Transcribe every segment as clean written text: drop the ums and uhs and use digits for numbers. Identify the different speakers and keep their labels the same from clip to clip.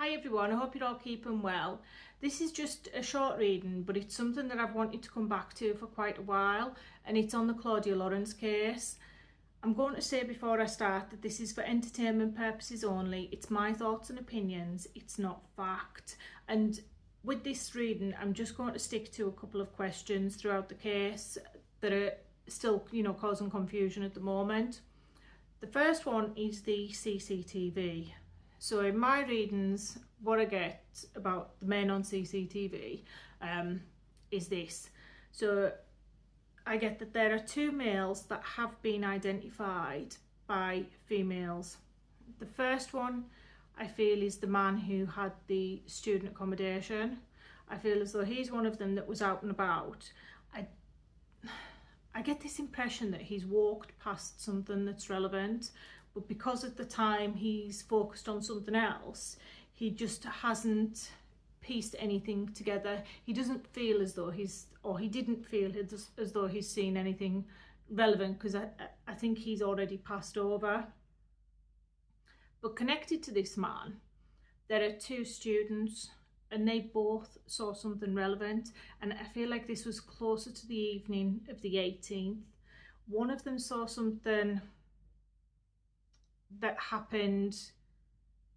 Speaker 1: Hi everyone, I hope you're all keeping well. This is just a short reading, but it's something that I've wanted to come back to for quite a while, and it's on the Claudia Lawrence case. I'm going to say before I start that this is for entertainment purposes only. It's my thoughts and opinions, it's not fact. And with this reading, I'm just going to stick to a couple of questions throughout the case that are still, causing confusion at the moment. The first one is the CCTV. So in my readings, what I get about the men on CCTV is this. So I get that there are two males that have been identified by females. The first one I feel is the man who had the student accommodation. I feel as though he's one of them that was out and about. I get this impression that he's walked past something that's relevant, but because at the time he's focused on something else, he just hasn't pieced anything together. He doesn't feel as though he didn't feel as though he's seen anything relevant, because I think he's already passed over. But connected to this man, there are two students, and they both saw something relevant, and I feel like this was closer to the evening of the 18th. One of them saw something that happened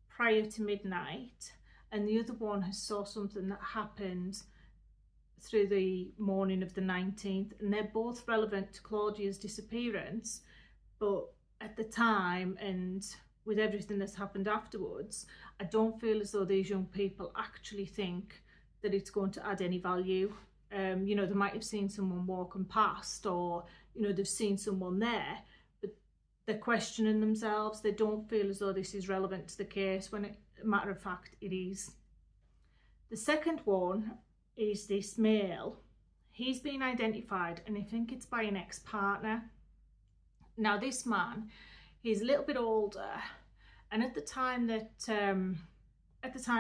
Speaker 1: prior to midnight, and the other one has saw something that happened through the morning of the 19th, and they're both relevant to Claudia's disappearance. But at the time, and with everything that's happened afterwards, I don't feel as though these young people actually think that it's going to add any value. They might have seen someone walking past, or they've seen someone there, but they're questioning themselves. They don't feel as though this is relevant to the case, when matter of fact it is. The second one is this male. He's been identified, and I think it's by an ex-partner. Now this man, he's a little bit older, and at the time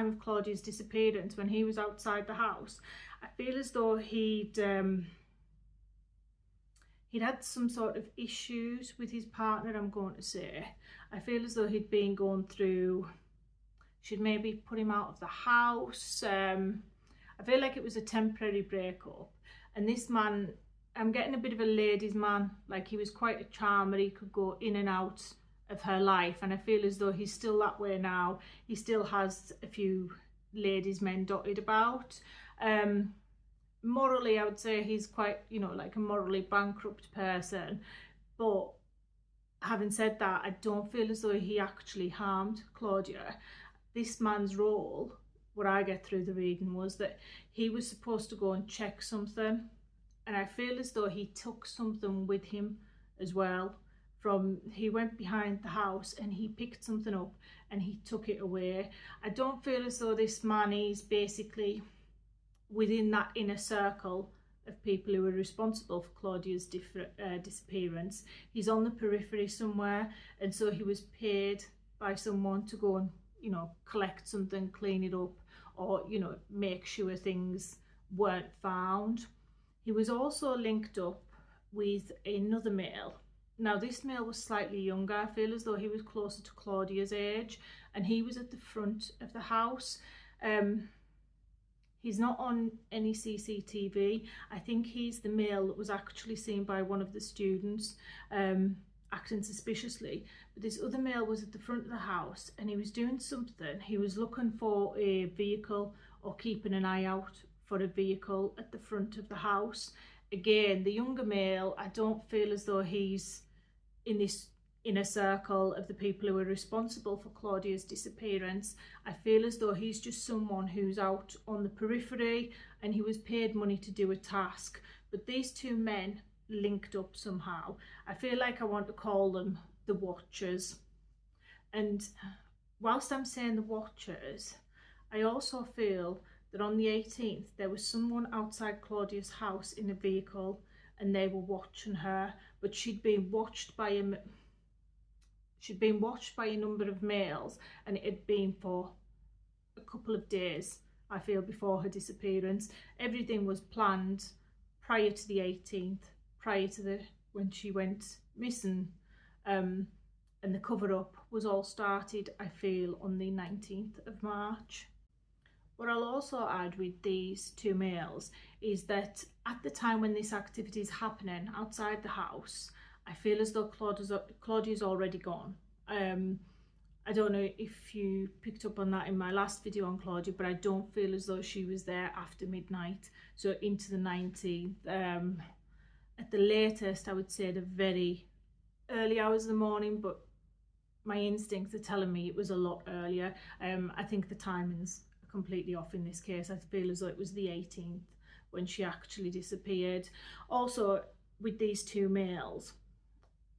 Speaker 1: of Claudia's disappearance, when he was outside the house, I feel as though he'd had some sort of issues with his partner, I'm going to say. I feel as though he'd been going through, she'd maybe put him out of the house. I feel like it was a temporary breakup, and this man, I'm getting a bit of a ladies' man, like he was quite a charmer, he could go in and out of her life, and I feel as though he's still that way now. He still has a few ladies' men dotted about. Morally, I would say he's quite, like a morally bankrupt person, but having said that, I don't feel as though he actually harmed Claudia. This man's role, what I get through the reading, was that he was supposed to go and check something, and I feel as though he took something with him as well. He went behind the house and he picked something up and he took it away. I don't feel as though this man is basically within that inner circle of people who are responsible for Claudia's disappearance. He's on the periphery somewhere, and so he was paid by someone to go and collect something, clean it up, or make sure things weren't found. He was also linked up with another male. Now this male was slightly younger. I feel as though he was closer to Claudia's age, and he was at the front of the house. He's not on any CCTV. I think he's the male that was actually seen by one of the students acting suspiciously. But this other male was at the front of the house, and he was doing something. He was looking for a vehicle, or keeping an eye out for a vehicle at the front of the house. Again, the younger male, I don't feel as though he's in this inner circle of the people who are responsible for Claudia's disappearance. I feel as though he's just someone who's out on the periphery, and he was paid money to do a task. But these two men linked up somehow. I feel like I want to call them the Watchers. And whilst I'm saying the Watchers, I also feel that on the 18th there was someone outside Claudia's house in a vehicle, and they were watching her, but she'd been watched by a number of males, and it had been for a couple of days, I feel, before her disappearance. Everything was planned prior to the 18th, prior to when she went missing. and the cover-up was all started, I feel, on the 19th of March. What I'll also add with these two males is that at the time when this activity is happening outside the house, I feel as though Claudia's already gone. I don't know if you picked up on that in my last video on Claudia, but I don't feel as though she was there after midnight, so into the 19th. At the latest, I would say the very early hours of the morning, but my instincts are telling me it was a lot earlier. I think the timing's completely off in this case. I feel as though it was the 18th when she actually disappeared. Also, with these two males,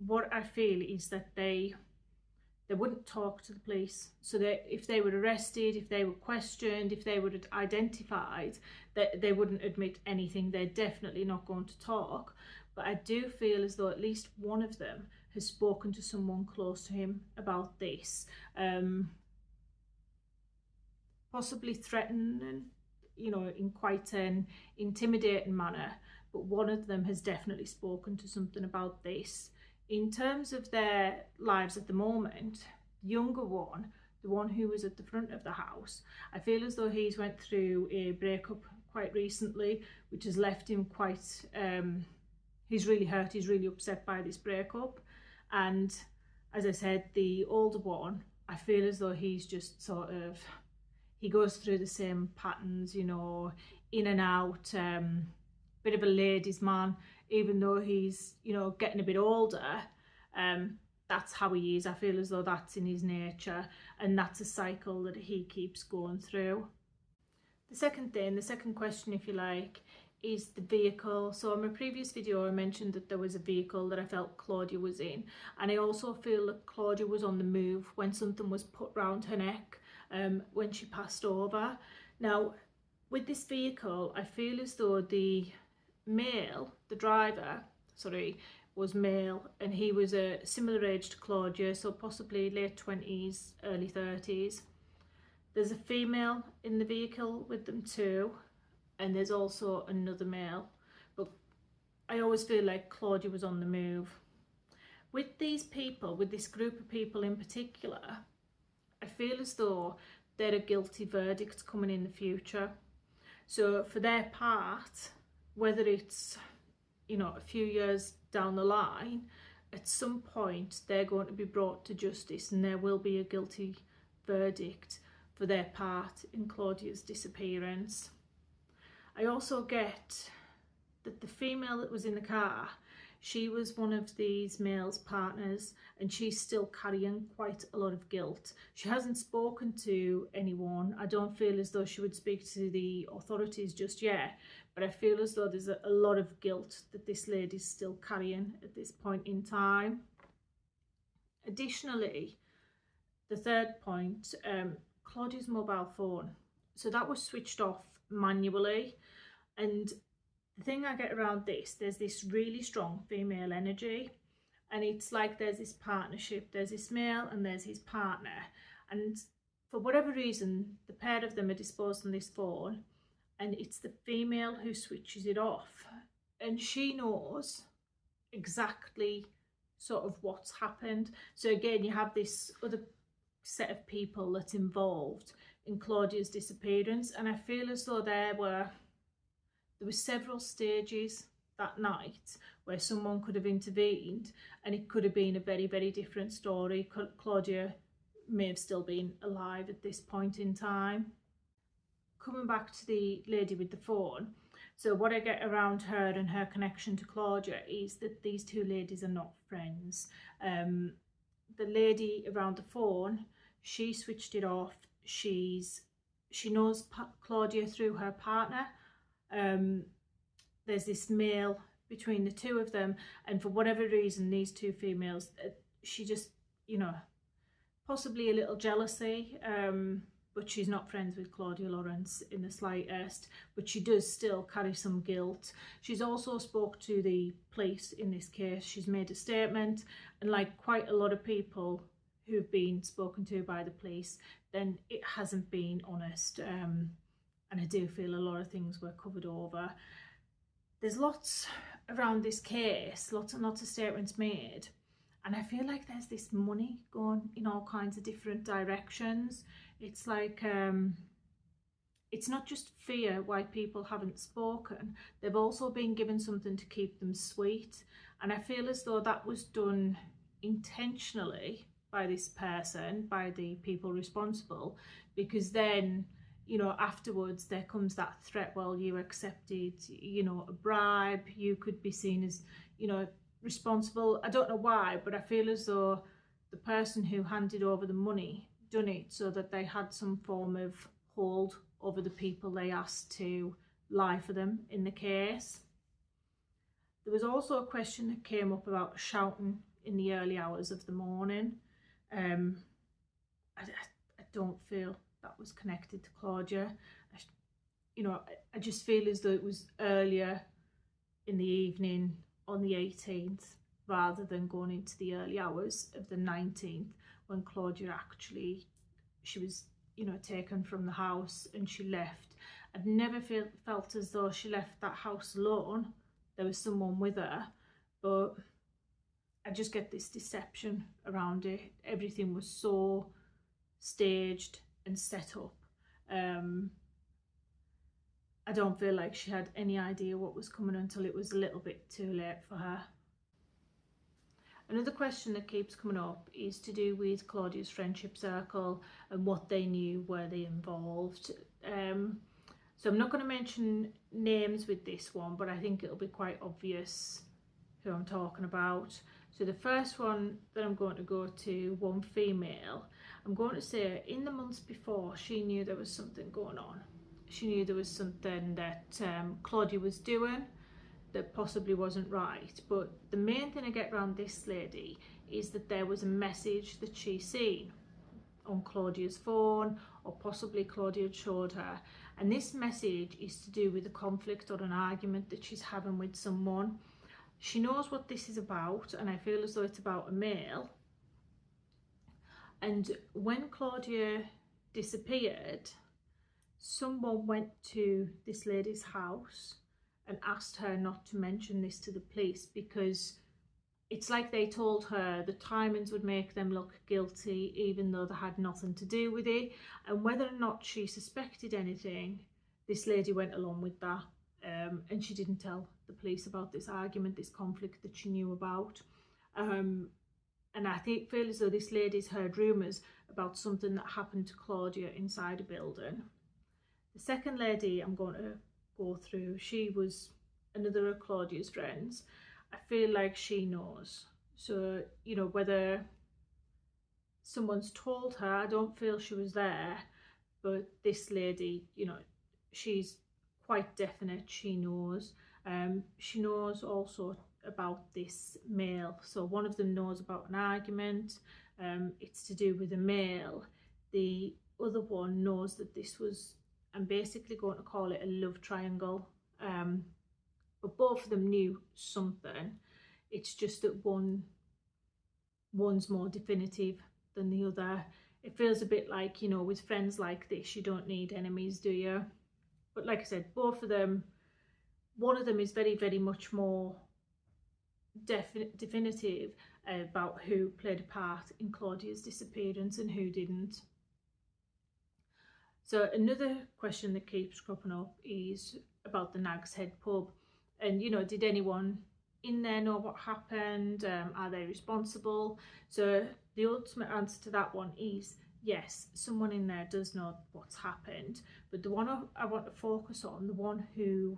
Speaker 1: what I feel is that they wouldn't talk to the police. So that if they were arrested, if they were questioned, if they were identified, that they wouldn't admit anything. They're definitely not going to talk. But I do feel as though at least one of them has spoken to someone close to him about this, possibly threatening, you know, in quite an intimidating manner. But one of them has definitely spoken to something about this. In terms of their lives at the moment, the younger one, the one who was at the front of the house, I feel as though he's went through a breakup quite recently, which has left him quite, he's really hurt, he's really upset by this breakup. And as I said, the older one, I feel as though he's just sort of, he goes through the same patterns, you know, in and out, bit of a ladies' man, even though he's, you know, getting a bit older. That's how he is. I feel as though that's in his nature, and that's a cycle that he keeps going through. The second thing, the second question, if you like, is the vehicle. So in my previous video, I mentioned that there was a vehicle that I felt Claudia was in, and I also feel that Claudia was on the move when something was put round her neck, when she passed over. Now, with this vehicle, I feel as though the male, the driver, sorry, was male, and he was a similar age to Claudia, so possibly late 20s, early 30s. There's a female in the vehicle with them too, and there's also another male, but I always feel like Claudia was on the move. With these people, with this group of people in particular, I feel as though there are guilty verdicts coming in the future. So for their part, whether it's, you know, a few years down the line, at some point they're going to be brought to justice, and there will be a guilty verdict for their part in Claudia's disappearance. I also get that the female that was in the car, she was one of these male's partners, and she's still carrying quite a lot of guilt. She hasn't spoken to anyone. I don't feel as though she would speak to the authorities just yet, but I feel as though there's a lot of guilt that this lady's still carrying at this point in time. Additionally, the third point, Claudia's mobile phone. So that was switched off manually, and the thing I get around this, there's this really strong female energy, and it's like there's this partnership, there's this male and there's his partner, and for whatever reason the pair of them are disposed on this phone, and it's the female who switches it off, and she knows exactly sort of what's happened. So again, you have this other set of people that's involved in Claudia's disappearance, and I feel as though there were several stages that night where someone could have intervened, and it could have been a very, very different story. Claudia may have still been alive at this point in time. Coming back to the lady with the phone, so what I get around her and her connection to Claudia is that these two ladies are not friends. The lady around the phone, she switched it off. She knows Claudia through her partner. There's this male between the two of them, and for whatever reason these two females, she just, you know, possibly a little jealousy, but she's not friends with Claudia Lawrence in the slightest, but she does still carry some guilt. She's also spoke to the police in this case. She's made a statement, and like quite a lot of people who've been spoken to by the police, then it hasn't been honest, and I do feel a lot of things were covered over. There's lots around this case, lots and lots of statements made, And I feel like there's this money going in all kinds of different directions. It's like, it's not just fear why people haven't spoken. They've also been given something to keep them sweet. And I feel as though that was done intentionally by this person, by the people responsible, because then, you know, afterwards there comes that threat, well, you accepted, you know, a bribe, you could be seen as, you know, responsible. I don't know why, but I feel as though the person who handed over the money done it so that they had some form of hold over the people they asked to lie for them in the case. There was also a question that came up about shouting in the early hours of the morning. I don't feel that was connected to Claudia. You know, I just feel as though it was earlier in the evening on the 18th rather than going into the early hours of the 19th when Claudia actually, she was, you know, taken from the house and she left. I'd never felt as though she left that house alone. There was someone with her, but I just get this deception around it. Everything was so staged and set up. I don't feel like she had any idea what was coming until it was a little bit too late for her. Another question that keeps coming up is to do with Claudia's friendship circle and what they knew, were they involved. So I'm not going to mention names with this one, but I think it'll be quite obvious who I'm talking about. So the first one that I'm going to go to, one female, I'm going to say in the months before she knew there was something going on. She knew there was something that Claudia was doing that possibly wasn't right. But the main thing I get around this lady is that there was a message that she seen on Claudia's phone, or possibly Claudia had showed her. And this message is to do with a conflict or an argument that she's having with someone. She knows what this is about, and I feel as though it's about a male. And when Claudia disappeared, someone went to this lady's house and asked her not to mention this to the police, because it's like they told her the timings would make them look guilty even though they had nothing to do with it. And whether or not she suspected anything, this lady went along with that. And she didn't tell the police about this argument, this conflict that she knew about. And I feel as though this lady's heard rumours about something that happened to Claudia inside a building. The second lady I'm going to go through, she was another of Claudia's friends. I feel like she knows. So, you know, whether someone's told her, I don't feel she was there, but this lady, you know, she's quite definite, she knows. She knows also about this male. So one of them knows about an argument, it's to do with a male. The other one knows that this was, I'm basically going to call it a love triangle. But both of them knew something. It's just that one's more definitive than the other. It feels a bit like, you know, with friends like this, you don't need enemies, do you? But like I said, both of them, one of them is very, very much more definitive about who played a part in Claudia's disappearance and who didn't. So another question that keeps cropping up is about the Nags Head pub. And, you know, did anyone in there know what happened? Are they responsible? So the ultimate answer to that one is yes, someone in there does know what's happened. But the one I want to focus on, the one who,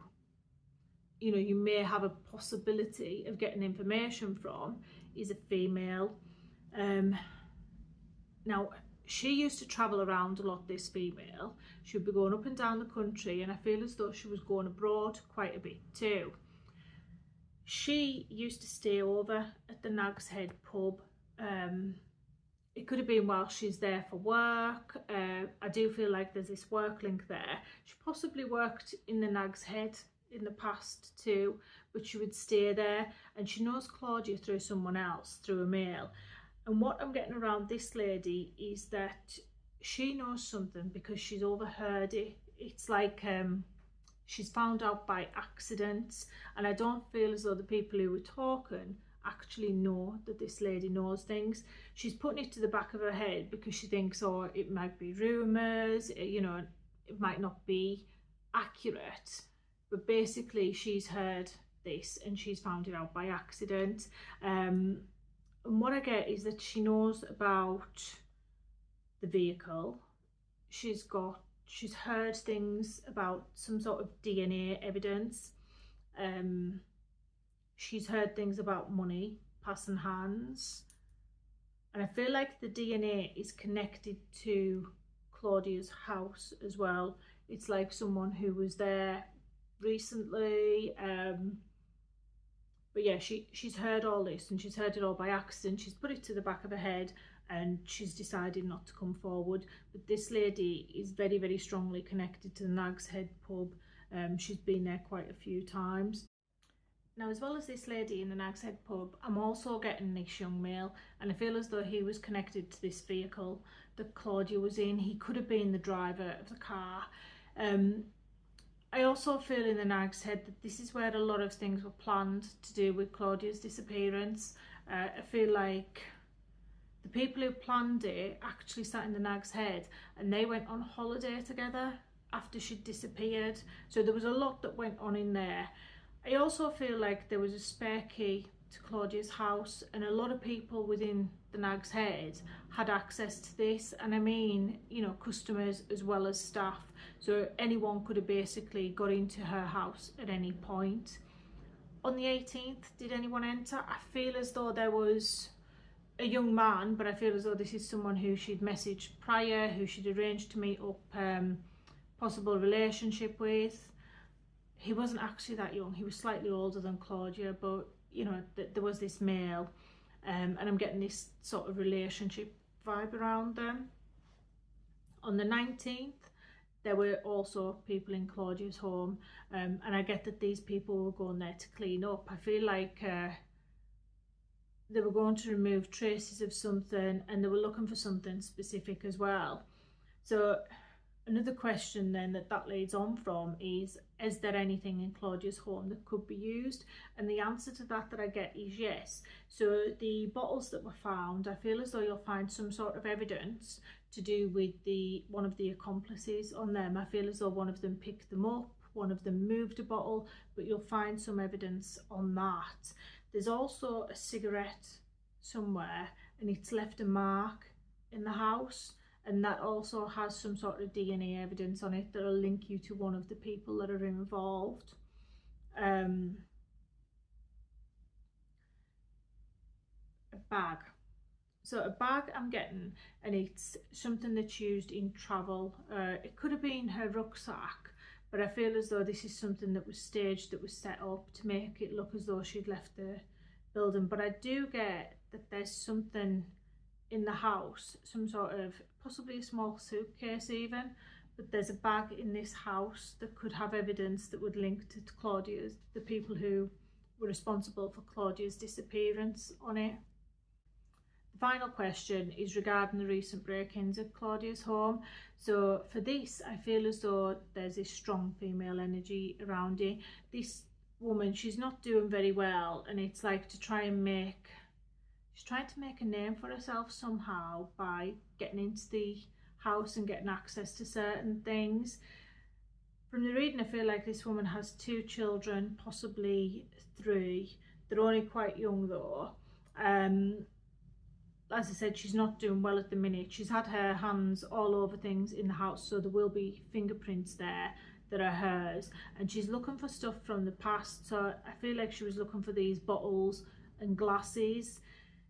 Speaker 1: you know, you may have a possibility of getting information from, is a female. Now, she used to travel around a lot, this female. She would be going up and down the country, and I feel as though she was going abroad quite a bit too. She used to stay over at the Nags Head pub. It could have been while she's there for work. I do feel like there's this work link there. She possibly worked in the Nags Head in the past too, but she would stay there, and she knows Claudia through someone else, through a male. And what I'm getting around this lady is that she knows something because she's overheard it. It's like she's found out by accident, and I don't feel as though the people who were talking actually know that this lady knows things. She's putting it to the back of her head because she thinks, oh, it might be rumours, you know, it might not be accurate. But basically she's heard this and she's found it out by accident. And what I get is that she knows about the vehicle. She's heard things about some sort of DNA evidence. She's heard things about money passing hands, and I feel like the DNA is connected to Claudia's house as well. It's like someone who was there recently. But yeah, she's heard all this, and she's heard it all by accident. She's put it to the back of her head and she's decided not to come forward. But this lady is very, very strongly connected to the Nags Head pub. She's been there quite a few times. Now, as well as this lady in the Nags Head pub, I'm also getting this young male, and I feel as though he was connected to this vehicle that Claudia was in. He could have been the driver of the car. I also feel in the Nags Head that this is where a lot of things were planned to do with Claudia's disappearance. I feel like the people who planned it actually sat in the Nags Head and they went on holiday together after she'd disappeared. So there was a lot that went on in there. I also feel like there was a spare key to Claudia's house, and a lot of people within the Nags Head had access to this, and I mean, you know, customers as well as staff. So anyone could have basically got into her house at any point. On the 18th, did anyone enter? I feel as though there was a young man, but I feel as though this is someone who she'd messaged prior, who she'd arranged to meet up, possible relationship with. He wasn't actually that young. He was slightly older than Claudia, but you know, there was this male, and I'm getting this sort of relationship vibe around them. On the 19th, there were also people in Claudia's home, and I get that these people were going there to clean up. I feel like they were going to remove traces of something, and they were looking for something specific as well. So another question then that leads on from is there anything in Claudia's home that could be used? And the answer to that I get is yes. So the bottles that were found, I feel as though you'll find some sort of evidence to do with one of the accomplices on them. I feel as though one of them picked them up, one of them moved a bottle, but you'll find some evidence on that. There's also a cigarette somewhere, and it's left a mark in the house, and that also has some sort of DNA evidence on it that'll link you to one of the people that are involved. A bag. So a bag I'm getting, and it's something that's used in travel. It could have been her rucksack, but I feel as though this is something that was staged, that was set up to make it look as though she'd left the building. But I do get that there's something in the house, some sort of, possibly a small suitcase even, but there's a bag in this house that could have evidence that would link to Claudia's, the people who were responsible for Claudia's disappearance on it. The final question is regarding the recent break-ins at Claudia's home. So for this, I feel as though there's this strong female energy around it. This woman, she's not doing very well, and it's like she's trying to make a name for herself somehow by getting into the house and getting access to certain things. From the reading, I feel like this woman has 2 children, possibly 3. They're only quite young though. As I said, she's not doing well at the minute. She's had her hands all over things in the house, so there will be fingerprints there that are hers, and she's looking for stuff from the past. So I feel like she was looking for these bottles and glasses.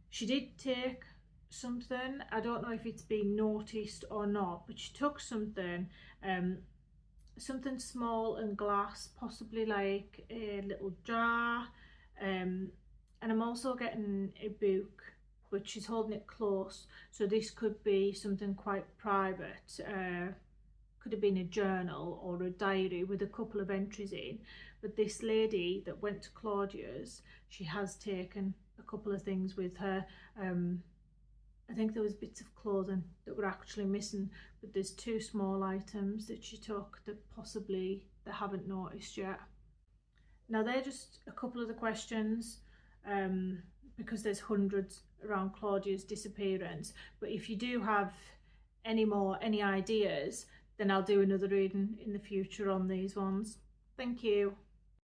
Speaker 1: She did take something. I don't know if it's been noticed or not, but she took something, something small and glass, possibly like a little jar. And I'm also getting a book, but she's holding it close, so this could be something quite private. Could have been a journal or a diary with a couple of entries in. But this lady that went to Claudia's, she has taken a couple of things with her. I think there was bits of clothing that were actually missing, but there's 2 small items that she took that possibly they haven't noticed yet. Now they're just a couple of the questions because there's hundreds around Claudia's disappearance. But if you do have any ideas, then I'll do another reading in the future on these ones. Thank you.